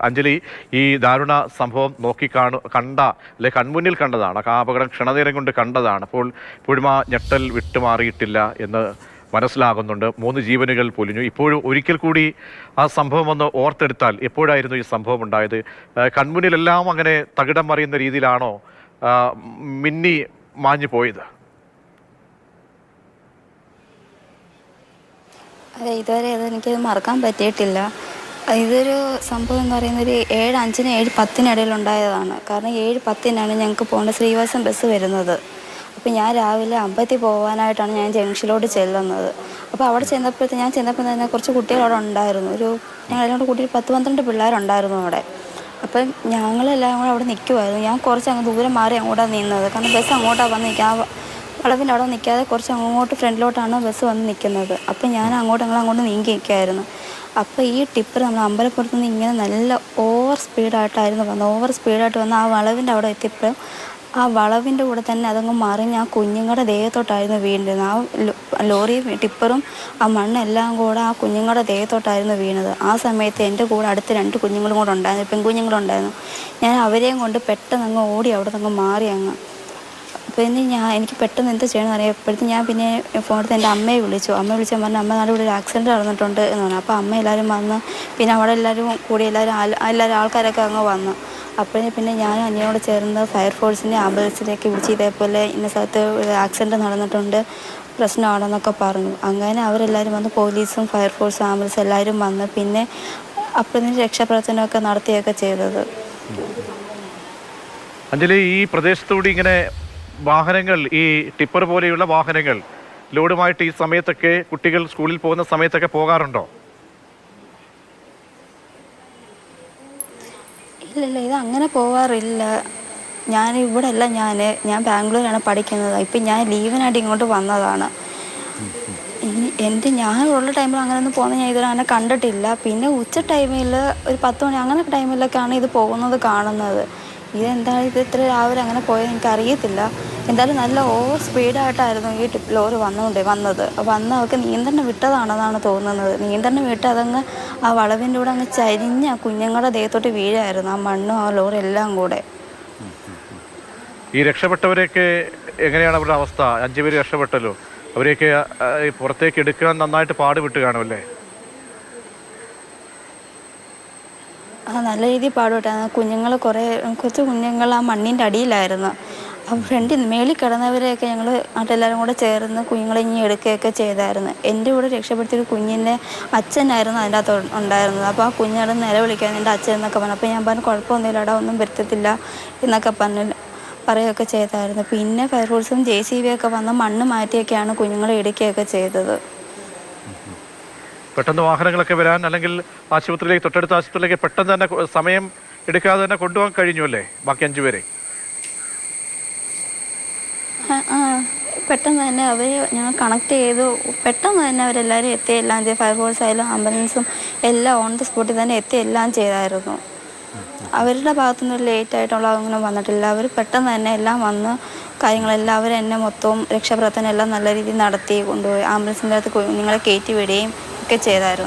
അഞ്ജലി, ഈ ദാരുണ സംഭവം കണ്ട അല്ലെ കൺമുന്നിൽ കണ്ടതാണ്. ആ അപകടം ക്ഷണനേരം കൊണ്ട് കണ്ടതാണ്. അപ്പോൾ ഇപ്പോഴും ആ ഞെട്ടൽ വിട്ടുമാറിയിട്ടില്ല എന്ന് മനസ്സിലാകുന്നുണ്ട്. 3 ജീവനുകൾ പൊലിഞ്ഞു. ഇപ്പോഴും ഒരിക്കൽ കൂടി ആ സംഭവം ഒന്ന് ഓർത്തെടുത്താൽ എപ്പോഴായിരുന്നു ഈ സംഭവം ഉണ്ടായത്? കൺമുന്നിലെല്ലാം അങ്ങനെ തകിടം മറിയുന്ന രീതിയിലാണോ മിന്നി മാഞ്ഞു പോയത്? അതെ, ഇതുവരെ അതെനിക്കത് മറക്കാൻ പറ്റിയിട്ടില്ല. ഇതൊരു സംഭവം എന്ന് പറയുന്നത് ഒരു 7:05-നും 7:10-നും ഇടയിലുണ്ടായതാണ്. കാരണം 7:10-നാണ് ഞങ്ങൾക്ക് പോകേണ്ട ശ്രീവാസം ബസ് വരുന്നത്. അപ്പോൾ ഞാൻ രാവിലെ അമ്പലത്തിൽ പോകാനായിട്ടാണ് ഞാൻ ജംഗ്ഷനിലോട്ട് ചെല്ലുന്നത്. അപ്പോൾ അവിടെ ഞാൻ ചെന്നപ്പോൾ തന്നെ കുറച്ച് കുട്ടികൾ അവിടെ ഉണ്ടായിരുന്നു. ഞങ്ങളെല്ലാം കൂടി 10-12 പിള്ളേരുണ്ടായിരുന്നു അവിടെ. അപ്പം ഞങ്ങളെല്ലാം കൂടെ അവിടെ നിൽക്കുമായിരുന്നു. ഞാൻ കുറച്ച് അങ്ങ് ദൂരം മാറി അങ്ങോട്ടാണ് നിന്നത്. കാരണം ബസ് അങ്ങോട്ടാണ് വന്ന് നിൽക്കുക. വളവിൻ്റെ അവിടെ നിൽക്കാതെ കുറച്ച് അങ്ങോട്ട് ഫ്രണ്ടിലോട്ടാണ് ബസ് വന്ന് നിൽക്കുന്നത്. അപ്പം ഞാൻ ഞങ്ങളങ്ങോട്ട് നീങ്ങി നിൽക്കുകയായിരുന്നു. അപ്പോൾ ഈ ടിപ്പർ നമ്മൾ അമ്പലപ്പുറത്ത് നിന്ന് ഇങ്ങനെ നല്ല ഓവർ സ്പീഡായിട്ടായിരുന്നു വന്നത്. ഓവർ സ്പീഡായിട്ട് വന്ന് ആ വളവിൻ്റെ അവിടെ എത്തിയപ്പോൾ ആ വളവിൻ്റെ കൂടെ തന്നെ അതങ്ങ് മറിഞ്ഞ് ആ കുഞ്ഞുങ്ങളുടെ ദേഹത്തോട്ടായിരുന്നു വീണിരുന്നത്. ആ ലോറിയും ടിപ്പറും ആ മണ്ണെല്ലാം കൂടെ ആ കുഞ്ഞുങ്ങളുടെ ദേഹത്തോട്ടായിരുന്നു വീണത്. ആ സമയത്ത് എൻ്റെ കൂടെ അടുത്ത് 2 കുഞ്ഞുങ്ങളും കൂടെ ഉണ്ടായിരുന്നു, പെൺകുഞ്ഞുങ്ങളുണ്ടായിരുന്നു. ഞാൻ അവരെയും കൊണ്ട് പെട്ടെന്ന് അങ്ങ് ഓടി അവിടെ നിന്ന് മാറി അങ്ങ്. പിന്നെ എനിക്ക് പെട്ടെന്ന് എന്ത് ചെയ്യണമെന്ന് അറിയാം. എപ്പോഴത്തെ ഞാൻ പിന്നെ ഫോണെടുത്ത് എൻ്റെ അമ്മയെ വിളിച്ചു. അമ്മയെ വിളിച്ചാൽ പറഞ്ഞു, അമ്മ നാളെ ഇവിടെ ഒരു ആക്സിഡൻറ്റ് നടന്നിട്ടുണ്ട് എന്ന് പറഞ്ഞു. അപ്പോൾ അമ്മ എല്ലാവരും വന്ന് പിന്നെ അവിടെ എല്ലാവരും കൂടി എല്ലാവരും ആൾക്കാരൊക്കെ അങ്ങ് വന്നു. അപ്പോഴേ പിന്നെ ഞാൻ അനിയനോട് ചേർന്ന് ഫയർഫോഴ്സിൻ്റെ ആംബുലൻസിലേക്ക് വിളിച്ച് ഇതേപോലെ ഇന്ന സ്ഥലത്ത് ആക്സിഡൻറ്റ് നടന്നിട്ടുണ്ട്, പ്രശ്നമാണെന്നൊക്കെ പറഞ്ഞു. അങ്ങനെ അവരെല്ലാവരും വന്ന് പോലീസും ഫയർഫോഴ്സും ആംബുലൻസും എല്ലാവരും വന്ന് പിന്നെ അപ്പോഴത്തേന് രക്ഷാപ്രവർത്തനമൊക്കെ നടത്തുകയൊക്കെ ചെയ്തത്. അഞ്ജലി, ഈ പ്രദേശത്തുകൂടി ഇങ്ങനെ വാഹനങ്ങൾ, ഈ ടിപ്പർ പോലെയുള്ള വാഹനങ്ങൾ ലോഡുമായിട്ട് ഈ സമയത്തൊക്കെ കുട്ടികൾ സ്കൂളിൽ പോകുന്ന സമയത്തൊക്കെ പോകാറുണ്ടോ? ഇല്ല, ഇത് അങ്ങനെ പോവാറില്ല. ഞാൻ ബാംഗ്ലൂരാണ് പഠിക്കുന്നത്. ഇപ്പം ഞാൻ ലീവിനായിട്ട് ഇങ്ങോട്ട് വന്നതാണ്. ഞാനുള്ള ടൈമിൽ അങ്ങനെയൊന്നും പോകുന്നത് ഞാൻ ഇതുവരെ അങ്ങനെ കണ്ടിട്ടില്ല. പിന്നെ ഉച്ച ടൈമിൽ ഒരു 10 മണി അങ്ങനെ ടൈമിലൊക്കെയാണ് ഇത് പോകുന്നത് കാണുന്നത്. ഇത് ഇത്ര രാവിലെ അങ്ങനെ പോയത് എനിക്കറിയത്തില്ല. എന്തായാലും നല്ല ഓവർ സ്പീഡായിട്ടായിരുന്നു ഈ ലോറി വന്നത്. അവർക്ക് നിയന്ത്രണം വിട്ടതാണെന്നാണ് തോന്നുന്നത്. നിയന്ത്രണം വിട്ട് അതങ്ങ് ആ വളവിൻ്റെ കൂടെ അങ്ങ് ചരിഞ്ഞ് ആ കുഞ്ഞുങ്ങളുടെ ദേഹത്തോട്ട് വീഴായിരുന്നു, ആ മണ്ണും ആ ലോറി എല്ലാം കൂടെ. ഈ രക്ഷപ്പെട്ടവരെയൊക്കെ എങ്ങനെയാണ് അവരുടെ അവസ്ഥ? 5 പേര് രക്ഷപ്പെട്ടല്ലോ. അവരെയൊക്കെ പുറത്തേക്ക് എടുക്കാൻ നന്നായിട്ട് പാടുപെട്ട് കാണുമല്ലേ? നല്ല രീതിയിൽ പാടുപെട്ടായിരുന്നു. കൊച്ചു കുഞ്ഞുങ്ങൾ ആ മണ്ണിൻ്റെ അടിയിലായിരുന്നു. ആ ഫ്രണ്ടിൽ മേളിൽ കിടന്നവരെയൊക്കെ ഞങ്ങൾ നാട്ടെല്ലാവരും കൂടെ ചേർന്ന് കുഞ്ഞുങ്ങളെ ഇനി എടുക്കുകയൊക്കെ ചെയ്തായിരുന്നു. എൻ്റെ കൂടെ രക്ഷപ്പെടുത്തിയൊരു കുഞ്ഞിൻ്റെ അച്ഛനായിരുന്നു അതിൻ്റെ അകത്ത് ഉണ്ടായിരുന്നത്. അപ്പോൾ ആ കുഞ്ഞിനോട് നിലവിളിക്കാൻ എൻ്റെ അച്ഛൻ എന്നൊക്കെ പറഞ്ഞു. അപ്പോൾ ഞാൻ പറഞ്ഞു, കുഴപ്പമൊന്നുമില്ല, അവിടെ ഒന്നും വരുത്തത്തില്ല എന്നൊക്കെ പറയുകയൊക്കെ ചെയ്തായിരുന്നു. പിന്നെ ഫയർഫോഴ്സും JCB ഒക്കെ വന്ന് മണ്ണ് മാറ്റിയൊക്കെയാണ് കുഞ്ഞുങ്ങളെ എടുക്കുകയൊക്കെ ചെയ്തത്. പെട്ടെന്ന് വാഹനങ്ങളൊക്കെ വരാൻ, അല്ലെങ്കിൽ ആശുപത്രിയിലേക്ക്, തൊട്ടടുത്ത ആശുപത്രിയിലേക്ക് പെട്ടെന്ന് തന്നെ സമയം എടുക്കാതെ തന്നെ കൊണ്ടുപോകാൻ കഴിഞ്ഞു അല്ലേ ബാക്കി 5 പേരെ? പെട്ടെന്ന് തന്നെ ഞങ്ങൾ കണക്ട് ചെയ്തു. പെട്ടെന്ന് തന്നെ അവരെല്ലാവരും എല്ലാം ചെയ്തു. ഫയർഫോഴ്സ് ആയാലും ആംബുലൻസും എല്ലാം ഓൺ ദ സ്പോട്ടിൽ തന്നെ എല്ലാം ചെയ്തായിരുന്നു. അവരുടെ ഭാഗത്തുനിന്ന് ലേറ്റായിട്ടുള്ള അങ്ങനെ വന്നിട്ടില്ല. അവർ പെട്ടെന്ന് തന്നെ എല്ലാം വന്ന് കാര്യങ്ങളെല്ലാം അവർ തന്നെ മൊത്തവും രക്ഷാപ്രവർത്തനം എല്ലാം നല്ല രീതിയിൽ നടത്തി കൊണ്ടുപോയി. ആംബുലൻസിൻ്റെ അകത്ത് കുഞ്ഞുങ്ങളെ കയറ്റി വിടുകയും ഒക്കെ ചെയ്തായിരുന്നു.